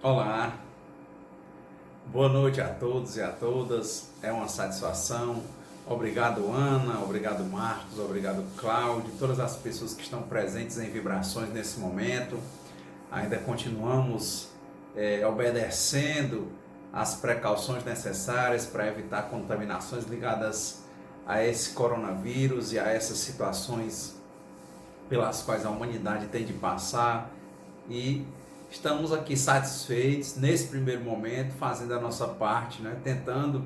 Olá, boa noite a todos e a todas. É uma satisfação. Obrigado, Ana, obrigado, Marcos, obrigado, Cláudio, todas as pessoas que estão presentes em vibrações nesse momento. Ainda continuamos obedecendo as precauções necessárias para evitar contaminações ligadas a esse coronavírus e a essas situações pelas quais a humanidade tem de passar, e estamos aqui satisfeitos nesse primeiro momento, fazendo a nossa parte, né? Tentando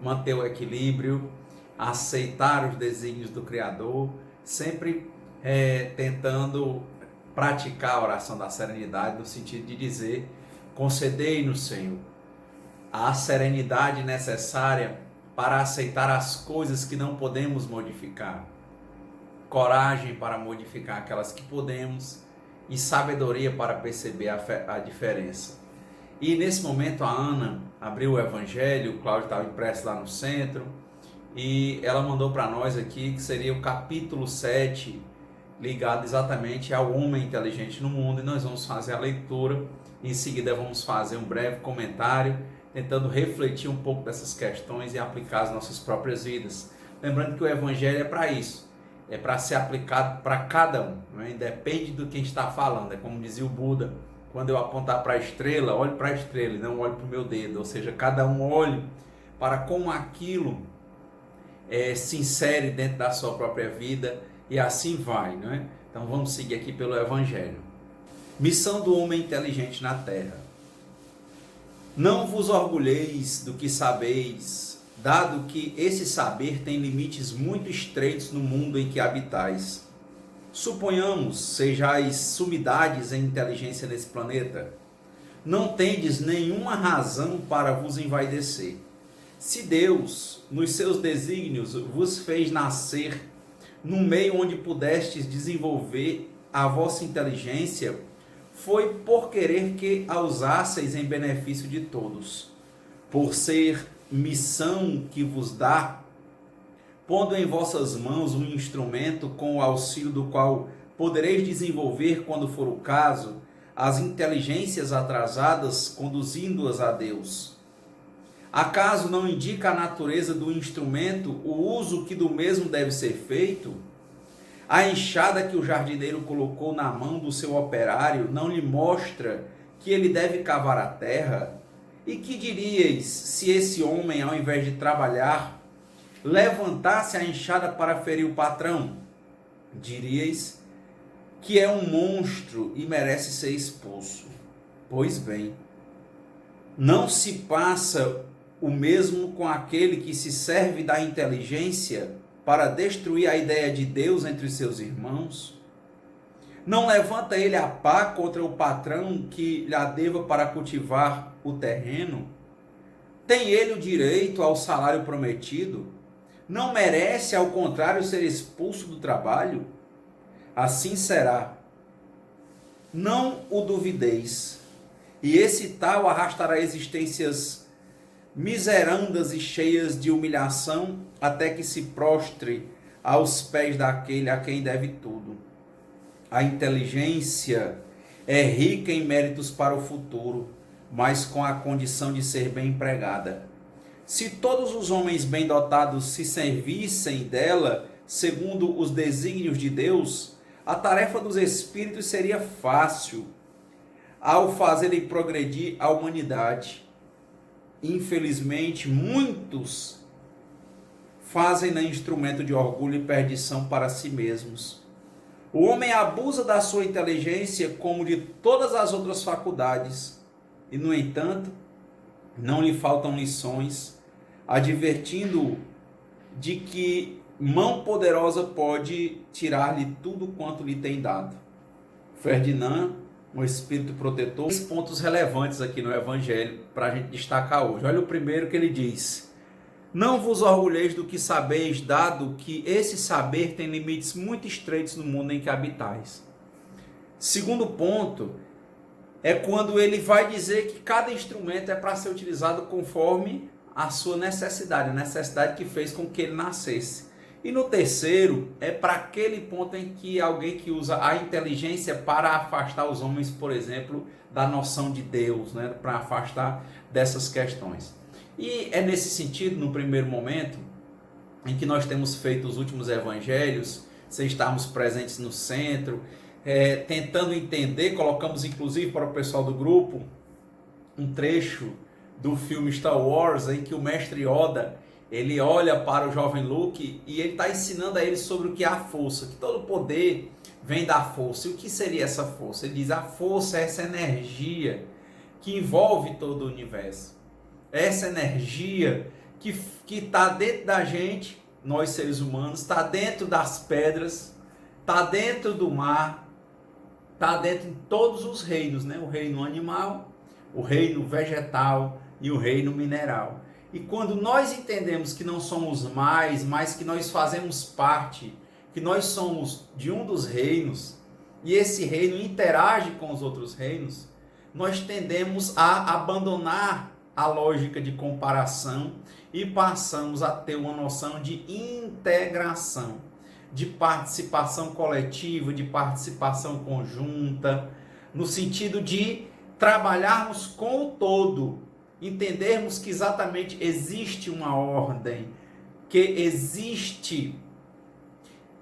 manter o equilíbrio, aceitar os desígnios do Criador, sempre tentando praticar a oração da serenidade, no sentido de dizer: concedei-nos, Senhor, a serenidade necessária para aceitar as coisas que não podemos modificar, coragem para modificar aquelas que podemos e sabedoria para perceber a diferença. E nesse momento a Ana abriu o Evangelho, o Cláudio estava impresso lá no centro, e ela mandou para nós aqui que seria o capítulo 7, ligado exatamente ao homem inteligente no mundo, e nós vamos fazer a leitura, em seguida vamos fazer um breve comentário, tentando refletir um pouco dessas questões e aplicar as nossas próprias vidas. Lembrando que o Evangelho é para isso, é para ser aplicado para cada um, né? Independe do que está falando. É como dizia o Buda: quando eu apontar para a estrela, olhe para a estrela e não olhe para o meu dedo. Ou seja, cada um olhe para como aquilo se insere dentro da sua própria vida, e assim vai, né? Então vamos seguir aqui pelo Evangelho. Missão do homem inteligente na terra. Não vos orgulheis do que sabeis, dado que esse saber tem limites muito estreitos no mundo em que habitais. Suponhamos sejais sumidades em inteligência nesse planeta. Não tendes nenhuma razão para vos envaidecer. Se Deus, nos seus desígnios, vos fez nascer num meio onde pudestes desenvolver a vossa inteligência, foi por querer que a usasseis em benefício de todos. Por ser missão que vos dá, pondo em vossas mãos um instrumento com o auxílio do qual podereis desenvolver, quando for o caso, as inteligências atrasadas, conduzindo-as a Deus. Acaso não indica a natureza do instrumento o uso que do mesmo deve ser feito? A enxada que o jardineiro colocou na mão do seu operário não lhe mostra que ele deve cavar a terra? E que diríeis se esse homem, ao invés de trabalhar, levantasse a enxada para ferir o patrão? Diríeis que é um monstro e merece ser expulso. Pois bem, não se passa o mesmo com aquele que se serve da inteligência para destruir a ideia de Deus entre seus irmãos? Não levanta ele a pá contra o patrão que lhe deva para cultivar o terreno? Tem ele o direito ao salário prometido? Não merece, ao contrário, ser expulso do trabalho? Assim será. Não o duvideis. E esse tal arrastará existências miserandas e cheias de humilhação, até que se prostre aos pés daquele a quem deve tudo. A inteligência é rica em méritos para o futuro, mas com a condição de ser bem empregada. Se todos os homens bem dotados se servissem dela, segundo os desígnios de Deus, a tarefa dos espíritos seria fácil, ao fazerem progredir a humanidade. Infelizmente, muitos fazem-na instrumento de orgulho e perdição para si mesmos. O homem abusa da sua inteligência como de todas as outras faculdades, e, no entanto, não lhe faltam lições, advertindo-o de que mão poderosa pode tirar-lhe tudo quanto lhe tem dado. Ferdinand, um espírito protetor. 3 pontos relevantes aqui no Evangelho para a gente destacar hoje. Olha o primeiro que ele diz: não vos orgulheis do que sabeis, dado que esse saber tem limites muito estreitos no mundo em que habitais. Segundo ponto é quando ele vai dizer que cada instrumento é para ser utilizado conforme a sua necessidade, a necessidade que fez com que ele nascesse. E no terceiro, é para aquele ponto em que alguém que usa a inteligência para afastar os homens, por exemplo, da noção de Deus, né? Para afastar dessas questões. E é nesse sentido, no primeiro momento, em que nós temos feito os últimos evangelhos, sem estarmos presentes no centro, tentando entender, colocamos inclusive para o pessoal do grupo, um trecho do filme Star Wars, em que o mestre Yoda, ele olha para o jovem Luke e ele está ensinando a ele sobre o que é a força, que todo poder vem da força. E o que seria essa força? Ele diz, a força é essa energia que envolve todo o universo. Essa energia que está dentro da gente, nós seres humanos, está dentro das pedras, está dentro do mar, está dentro de todos os reinos, né? O reino animal, o reino vegetal e o reino mineral. E quando nós entendemos que não somos mais, mas que nós fazemos parte, que nós somos de um dos reinos, e esse reino interage com os outros reinos, nós tendemos a abandonar a lógica de comparação e passamos a ter uma noção de integração, de participação coletiva, de participação conjunta, no sentido de trabalharmos com o todo, entendermos que exatamente existe uma ordem, que existe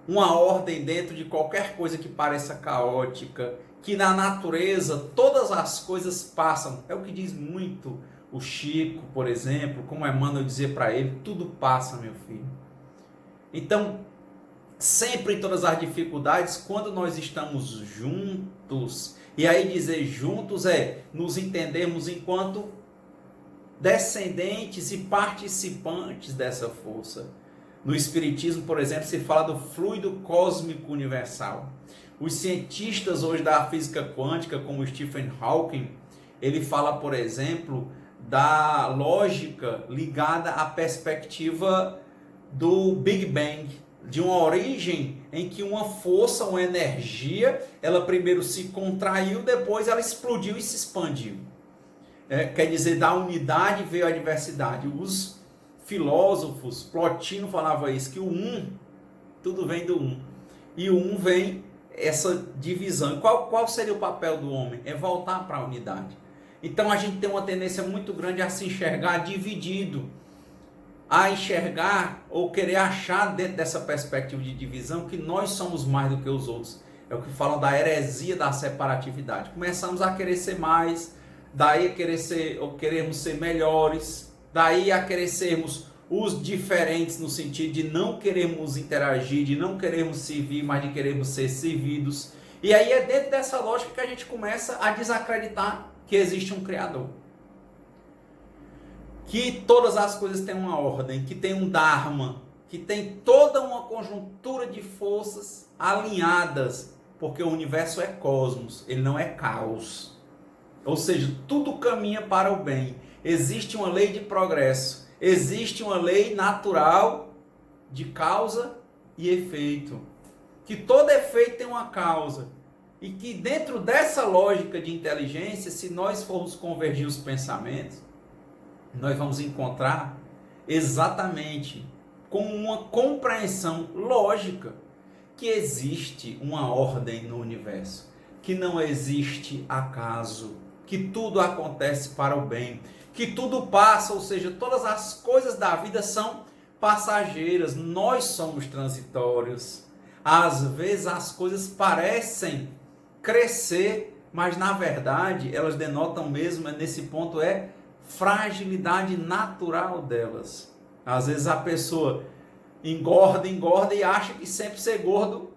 uma ordem dentro de qualquer coisa que pareça caótica, que na natureza todas as coisas passam. É o que diz muito o Chico, por exemplo, como Emmanuel dizia para ele, tudo passa, meu filho. Então, sempre em todas as dificuldades, quando nós estamos juntos, e aí dizer juntos é nos entendermos enquanto descendentes e participantes dessa força. No Espiritismo, por exemplo, se fala do fluido cósmico universal. Os cientistas hoje da física quântica, como Stephen Hawking, ele fala, por exemplo, da lógica ligada à perspectiva do Big Bang, de uma origem em que uma força, uma energia, ela primeiro se contraiu, depois ela explodiu e se expandiu. Quer dizer, da unidade veio a diversidade. Os filósofos, Plotino falava isso, que o um, tudo vem do um. E o um vem essa divisão. Qual seria o papel do homem? É voltar para a unidade. Então a gente tem uma tendência muito grande a se enxergar dividido, a enxergar ou querer achar dentro dessa perspectiva de divisão que nós somos mais do que os outros. É o que falam da heresia da separatividade. Começamos a querer ser mais, daí a querer ser, ou queremos ser melhores, daí a querer sermos os diferentes no sentido de não queremos interagir, de não queremos servir, mas de queremos ser servidos. E aí é dentro dessa lógica que a gente começa a desacreditar que existe um Criador. Que todas as coisas têm uma ordem, que tem um Dharma, que tem toda uma conjuntura de forças alinhadas, porque o universo é cosmos, ele não é caos. Ou seja, tudo caminha para o bem. Existe uma lei de progresso, existe uma lei natural de causa e efeito. Que todo efeito tem uma causa. E que dentro dessa lógica de inteligência, se nós formos convergir os pensamentos, nós vamos encontrar exatamente com uma compreensão lógica que existe uma ordem no universo, que não existe acaso, que tudo acontece para o bem, que tudo passa, ou seja, todas as coisas da vida são passageiras, nós somos transitórios. Às vezes as coisas parecem crescer, mas na verdade elas denotam mesmo, nesse ponto, fragilidade natural delas. Às vezes a pessoa engorda e acha que sempre ser gordo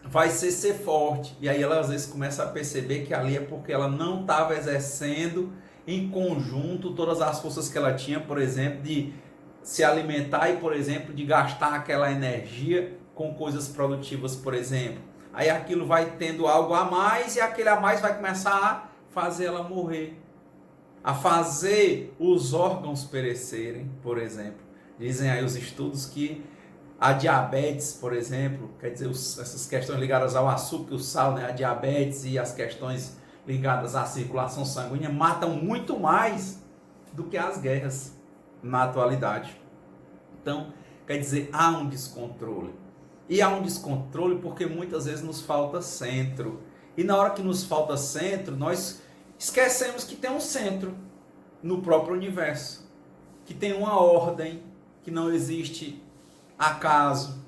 vai ser forte. E aí ela às vezes começa a perceber que ali é porque ela não estava exercendo em conjunto todas as forças que ela tinha, por exemplo, de se alimentar e, por exemplo, de gastar aquela energia com coisas produtivas, por exemplo. Aí aquilo vai tendo algo a mais e aquele a mais vai começar a fazer ela morrer, a fazer os órgãos perecerem, por exemplo. Dizem aí os estudos que a diabetes, por exemplo, quer dizer, essas questões ligadas ao açúcar e o sal, né? A diabetes e as questões ligadas à circulação sanguínea matam muito mais do que as guerras na atualidade. Então, Quer dizer, há um descontrole. E há um descontrole porque muitas vezes nos falta centro. E na hora que nos falta centro, nós esquecemos que tem um centro no próprio universo, que tem uma ordem, que não existe acaso.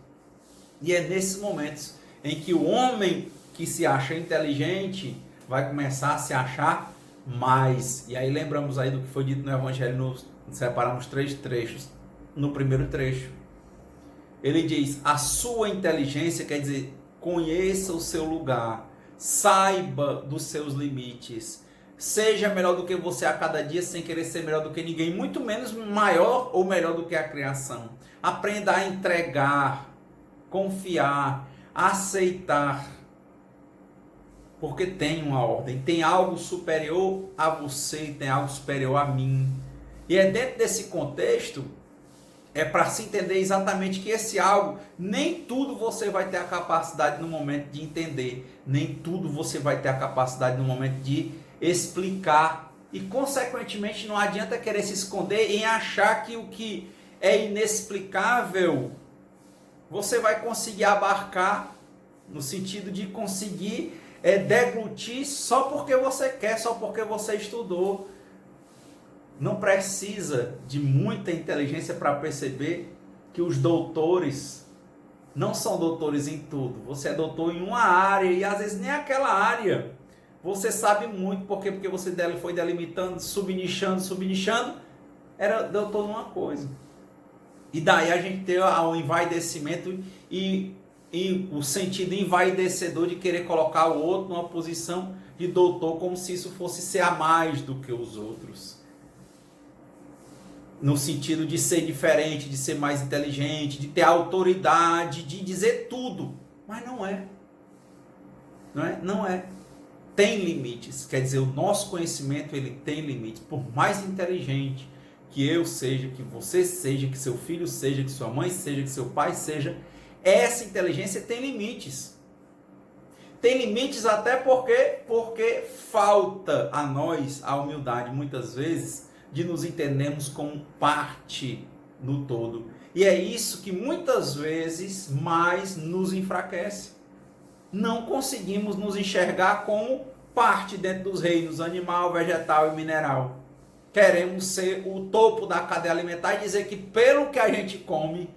E é nesses momentos em que o homem que se acha inteligente vai começar a se achar mais. E aí lembramos aí do que foi dito no Evangelho, separamos 3 trechos. No primeiro trecho, ele diz: a sua inteligência, quer dizer, conheça o seu lugar, saiba dos seus limites, seja melhor do que você a cada dia sem querer ser melhor do que ninguém, muito menos maior ou melhor do que a criação. Aprenda a entregar, confiar, aceitar, porque tem uma ordem, tem algo superior a você, tem algo superior a mim. E é dentro desse contexto, é para se entender exatamente que esse algo, nem tudo você vai ter a capacidade no momento de entender, nem tudo você vai ter a capacidade no momento de explicar. E consequentemente não adianta querer se esconder em achar que o que é inexplicável você vai conseguir abarcar, no sentido de conseguir deglutir só porque você quer, só porque você estudou. Não precisa de muita inteligência para perceber que os doutores não são doutores em tudo. Você é doutor em uma área e às vezes nem aquela área você sabe muito. Porque você foi delimitando, subnichando, era doutor numa coisa. E daí a gente tem o envaidecimento e o sentido envaidecedor de querer colocar o outro numa posição de doutor, como se isso fosse ser a mais do que os outros. No sentido de ser diferente, de ser mais inteligente, de ter autoridade, de dizer tudo. Mas não é. Não é. Tem limites. Quer dizer, o nosso conhecimento ele tem limites. Por mais inteligente que eu seja, que você seja, que seu filho seja, que sua mãe seja, que seu pai seja, essa inteligência tem limites. Tem limites até porque falta a nós a humildade, muitas vezes, de nos entendermos como parte no todo. E é isso que muitas vezes mais nos enfraquece. Não conseguimos nos enxergar como parte dentro dos reinos animal, vegetal e mineral. Queremos ser o topo da cadeia alimentar e dizer que pelo que a gente come,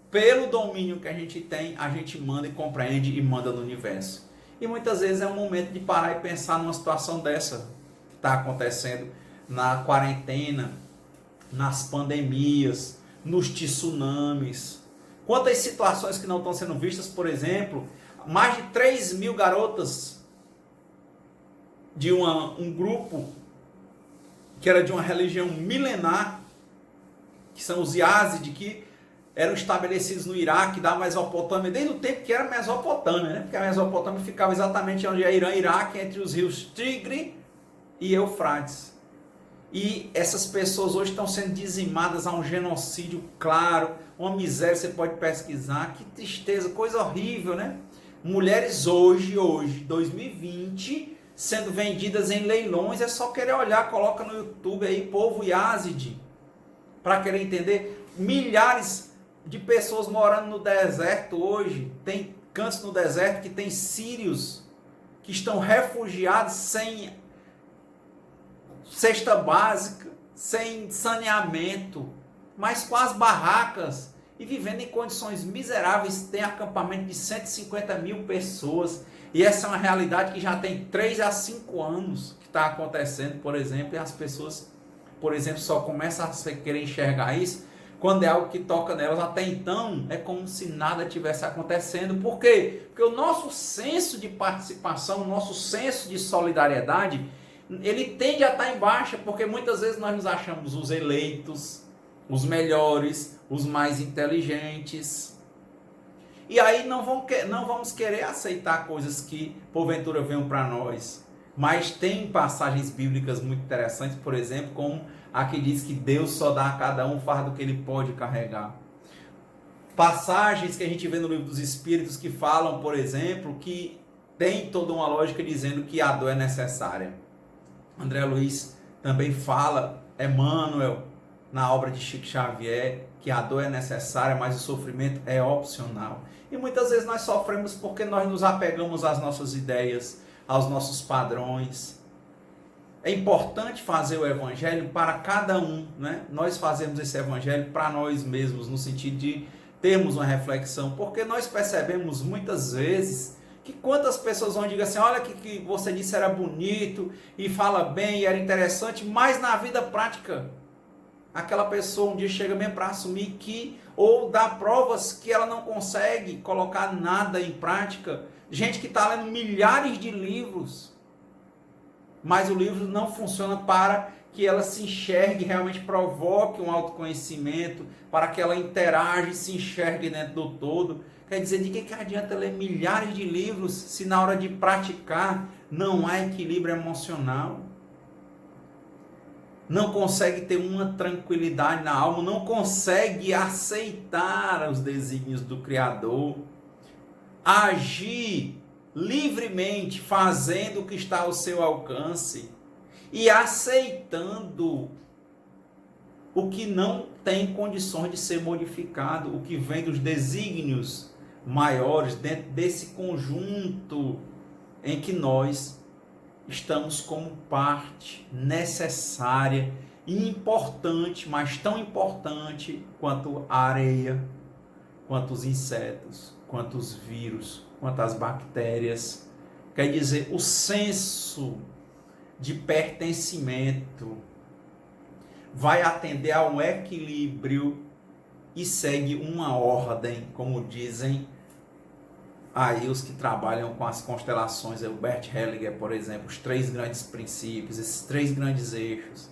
pelo domínio que a gente tem, a gente manda e compreende e manda no universo. E muitas vezes é um momento de parar e pensar numa situação dessa que está acontecendo na quarentena, nas pandemias, nos tsunamis. Quantas situações que não estão sendo vistas, por exemplo, mais de 3.000 garotas de um grupo que era de uma religião milenar, que são os Yazid, que eram estabelecidos no Iraque, da Mesopotâmia, desde o tempo que era Mesopotâmia, né? Porque a Mesopotâmia ficava exatamente onde é Irã e Iraque, entre os rios Tigre e Eufrates. E essas pessoas hoje estão sendo dizimadas a um genocídio claro, uma miséria, você pode pesquisar, que tristeza, coisa horrível, né? Mulheres hoje, 2020, sendo vendidas em leilões, é só querer olhar, coloca no YouTube aí, povo Yazid, para querer entender. Milhares de pessoas morando no deserto hoje, tem cantos no deserto que tem sírios que estão refugiados sem cesta básica, sem saneamento, mas com as barracas e vivendo em condições miseráveis. Tem acampamento de 150.000 pessoas e essa é uma realidade que já tem 3 a 5 anos que está acontecendo, por exemplo, e as pessoas, por exemplo, só começam a querer enxergar isso quando é algo que toca nelas. Até então é como se nada tivesse acontecendo. Por quê? Porque o nosso senso de participação, o nosso senso de solidariedade, ele tende a estar em baixa, porque muitas vezes nós nos achamos os eleitos, os melhores, os mais inteligentes. E aí não vamos querer aceitar coisas que porventura venham para nós. Mas tem passagens bíblicas muito interessantes, por exemplo, como a que diz que Deus só dá a cada um o fardo que ele pode carregar. Passagens que a gente vê no livro dos Espíritos que falam, por exemplo, que tem toda uma lógica dizendo que a dor é necessária. André Luiz também fala, Emmanuel, na obra de Chico Xavier, que a dor é necessária, mas o sofrimento é opcional. E muitas vezes nós sofremos porque nós nos apegamos às nossas ideias, aos nossos padrões. É importante fazer o evangelho para cada um, né? Nós fazemos esse evangelho para nós mesmos, no sentido de termos uma reflexão, porque nós percebemos muitas vezes que quantas pessoas vão dizer assim, olha que você disse era bonito, e fala bem, e era interessante, mas na vida prática, aquela pessoa um dia chega mesmo para assumir que, ou dá provas que ela não consegue colocar nada em prática. Gente que está lendo milhares de livros, mas o livro não funciona para que ela se enxergue, realmente provoque um autoconhecimento, para que ela interaja e se enxergue dentro do todo. Quer dizer, de que adianta ler milhares de livros se na hora de praticar não há equilíbrio emocional? Não consegue ter uma tranquilidade na alma, não consegue aceitar os desígnios do Criador, agir livremente, fazendo o que está ao seu alcance e aceitando o que não tem condições de ser modificado, o que vem dos desígnios maiores dentro desse conjunto em que nós estamos como parte necessária e importante, mas tão importante quanto a areia, quanto os insetos, quanto os vírus, quanto as bactérias. Quer dizer, o senso de pertencimento vai atender a um equilíbrio e segue uma ordem, como dizem aí os que trabalham com as constelações, o Bert Hellinger, por exemplo, os 3 grandes princípios, esses 3 grandes eixos.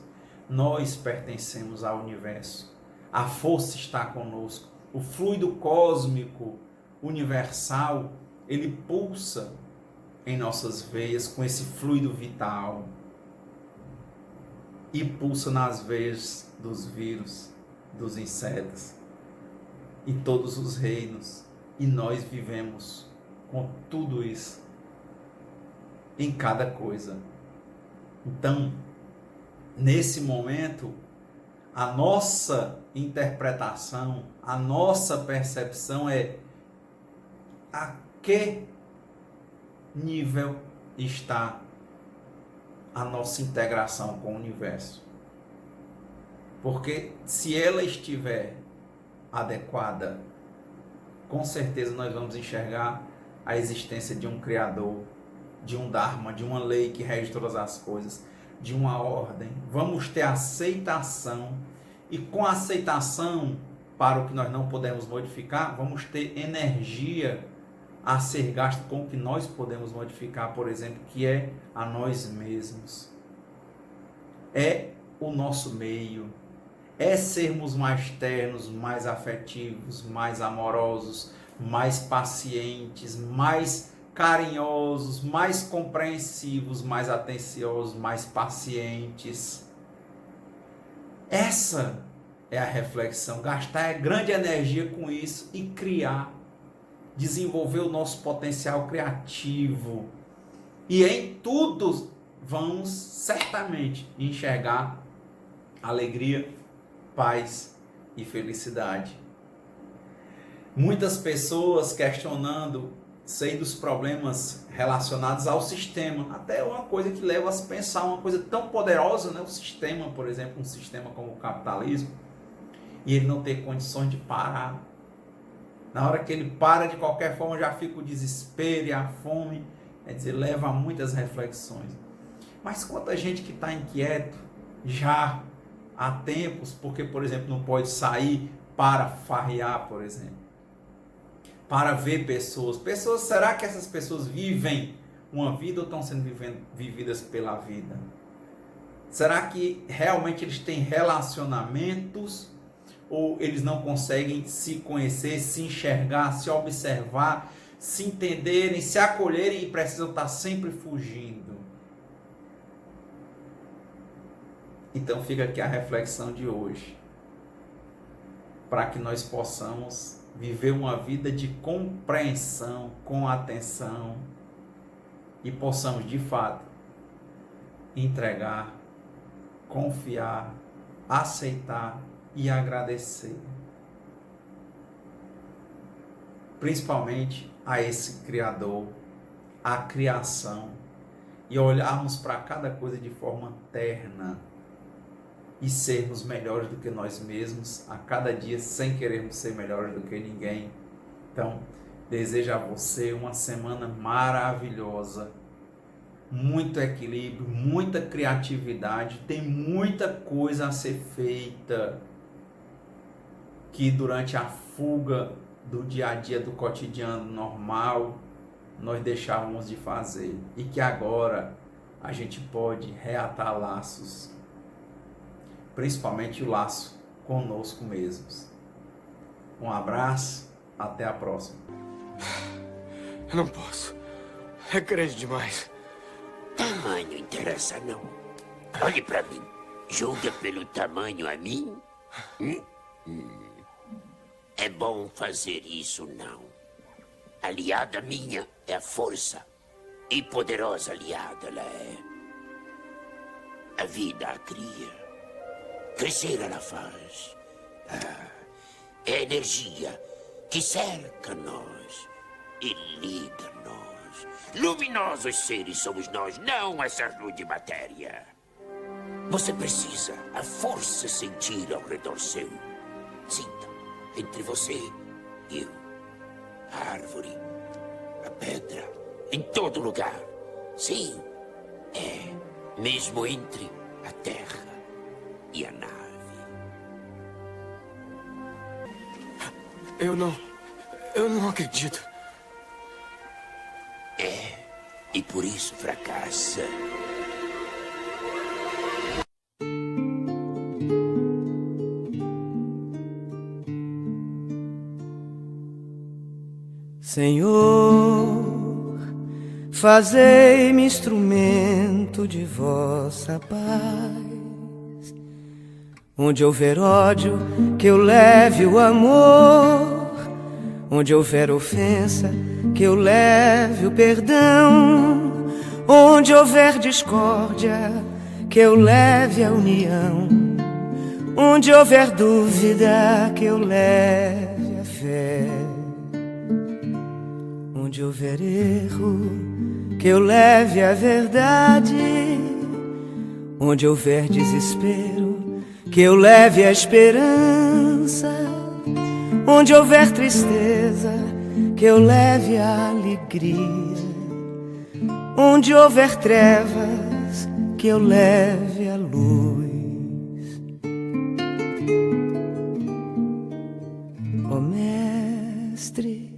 Nós pertencemos ao universo, a força está conosco, o fluido cósmico universal, ele pulsa em nossas veias com esse fluido vital e pulsa nas veias dos vírus, dos insetos e todos os reinos, e nós vivemos com tudo isso em cada coisa. Então, nesse momento, a nossa interpretação, a nossa percepção é a que nível está a nossa integração com o universo. Porque se ela estiver adequada, com certeza nós vamos enxergar a existência de um Criador, de um Dharma, de uma lei que rege todas as coisas, de uma ordem. Vamos ter aceitação, e com a aceitação para o que nós não podemos modificar, vamos ter energia a ser gasto com o que nós podemos modificar, por exemplo, que é a nós mesmos. É o nosso meio, é sermos mais ternos, mais afetivos, mais amorosos, mais pacientes, mais carinhosos, mais compreensivos, mais atenciosos, mais pacientes. Essa é a reflexão, gastar grande energia com isso e criar, desenvolver o nosso potencial criativo. E em tudo vamos certamente enxergar alegria, paz e felicidade. Muitas pessoas questionando, sei dos problemas relacionados ao sistema, até uma coisa que leva a se pensar, uma coisa tão poderosa, né? O sistema, por exemplo, um sistema como o capitalismo, e ele não ter condições de parar. Na hora que ele para, de qualquer forma, já fica o desespero e a fome, quer dizer, leva a muitas reflexões. Mas quanta gente que está inquieto já há tempos, porque, por exemplo, não pode sair para farrear, por exemplo, para ver pessoas. Será que essas pessoas vivem uma vida ou estão sendo vividas pela vida? Será que realmente eles têm relacionamentos ou eles não conseguem se conhecer, se enxergar, se observar, se entenderem, se acolherem e precisam estar sempre fugindo? Então fica aqui a reflexão de hoje, para que nós possamos viver uma vida de compreensão, com atenção, e possamos de fato entregar, confiar, aceitar e agradecer. Principalmente a esse Criador, a criação, e olharmos para cada coisa de forma terna e sermos melhores do que nós mesmos a cada dia, sem querermos ser melhores do que ninguém. Então, desejo a você uma semana maravilhosa, muito equilíbrio, muita criatividade, tem muita coisa a ser feita que durante a fuga do dia a dia, do cotidiano normal, nós deixávamos de fazer, e que agora a gente pode reatar laços, principalmente o laço conosco mesmos. Um abraço, até a próxima. Eu não posso, é grande demais. Tamanho interessa não. Olhe pra mim, julga pelo tamanho a mim? É bom fazer isso, não. Aliada minha é a força. E poderosa aliada ela é. A vida a cria. Crescer ela faz. É a energia que cerca nós e liga nós. Luminosos seres somos nós, não essa rude matéria. Você precisa a força sentir ao redor seu. Sinta entre você e eu. A árvore, a pedra, em todo lugar. Sim, mesmo entre a terra e a nave. Eu não acredito. E por isso fracassa. Senhor, fazei-me instrumento de vossa paz. Onde houver ódio, que eu leve o amor. Onde houver ofensa, que eu leve o perdão. Onde houver discórdia, que eu leve a união. Onde houver dúvida, que eu leve a fé. Onde houver erro, que eu leve a verdade. Onde houver desespero, que eu leve a esperança. Onde houver tristeza, que eu leve a alegria. Onde houver trevas, que eu leve a luz. Ó Mestre,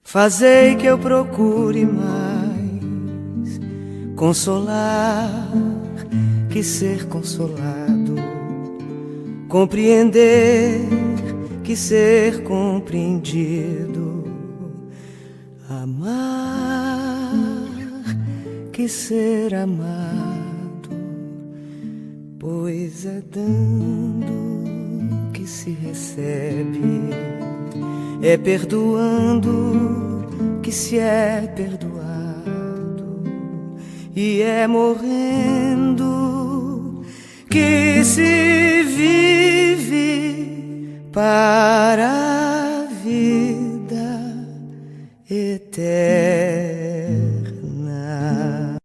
fazei que eu procure mais consolar que ser consolado, compreender que ser compreendido, amar que ser amado, pois é dando que se recebe, é perdoando que se é perdoado, e é morrendo que se vive para